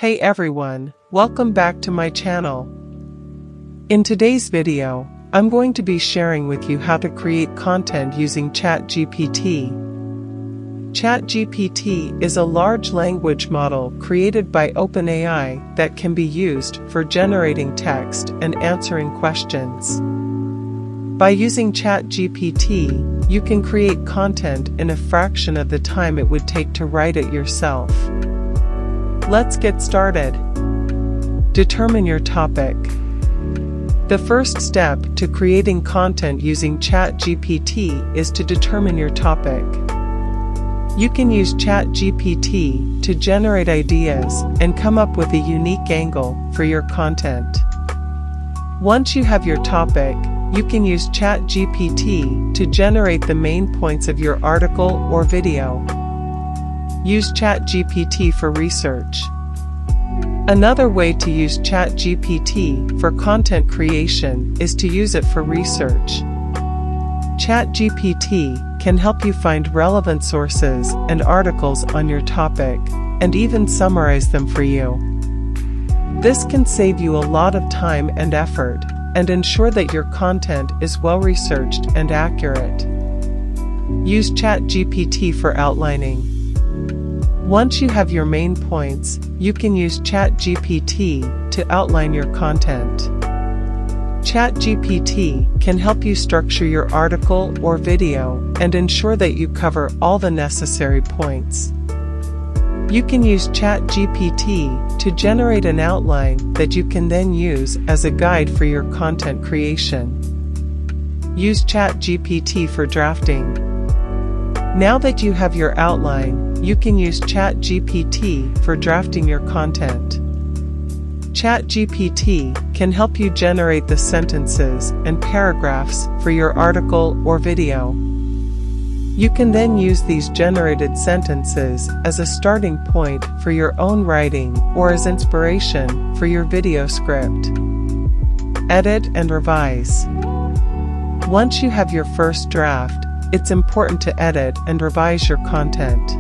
Hey everyone, welcome back to my channel. In today's video, I'm going to be sharing with you how to create content using Chat GPT. Chat GPT is a large language model created by OpenAI that can be used for generating text and answering questions. By using Chat GPT, you can create content in a fraction of the time it would take to write it yourself. Let's get started. Determine your topic. The first step to creating content using Chat GPT is to determine your topic. You can use Chat GPT to generate ideas and come up with a unique angle for your content. Once you have your topic, you can use Chat GPT to generate the main points of your article or video. Use Chat GPT for research. Another way to use Chat GPT for content creation is to use it for research. Chat GPT can help you find relevant sources and articles on your topic, and even summarize them for you. This can save you a lot of time and effort, and ensure that your content is well-researched and accurate. Use Chat GPT for outlining. Once you have your main points, you can use Chat GPT to outline your content. Chat GPT can help you structure your article or video and ensure that you cover all the necessary points. You can use Chat GPT to generate an outline that you can then use as a guide for your content creation. Use Chat GPT for drafting. Now that you have your outline, you can use Chat GPT for drafting your content. Chat GPT can help you generate the sentences and paragraphs for your article or video. You can then use these generated sentences as a starting point for your own writing or as inspiration for your video script. Edit and revise. Once you have your first draft, it's important to edit and revise your content.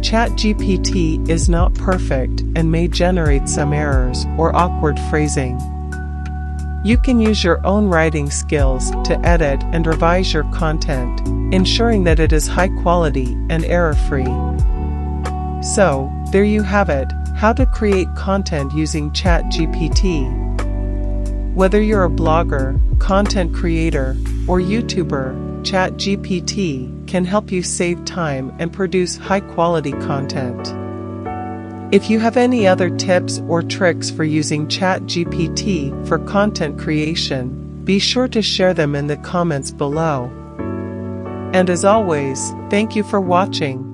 Chat GPT is not perfect and may generate some errors or awkward phrasing. You can use your own writing skills to edit and revise your content, ensuring that it is high quality and error-free. So, there you have it, how to create content using Chat GPT. Whether you're a blogger, content creator, or YouTuber, Chat GPT can help you save time and produce high-quality content. If you have any other tips or tricks for using Chat GPT for content creation, be sure to share them in the comments below. And as always, thank you for watching.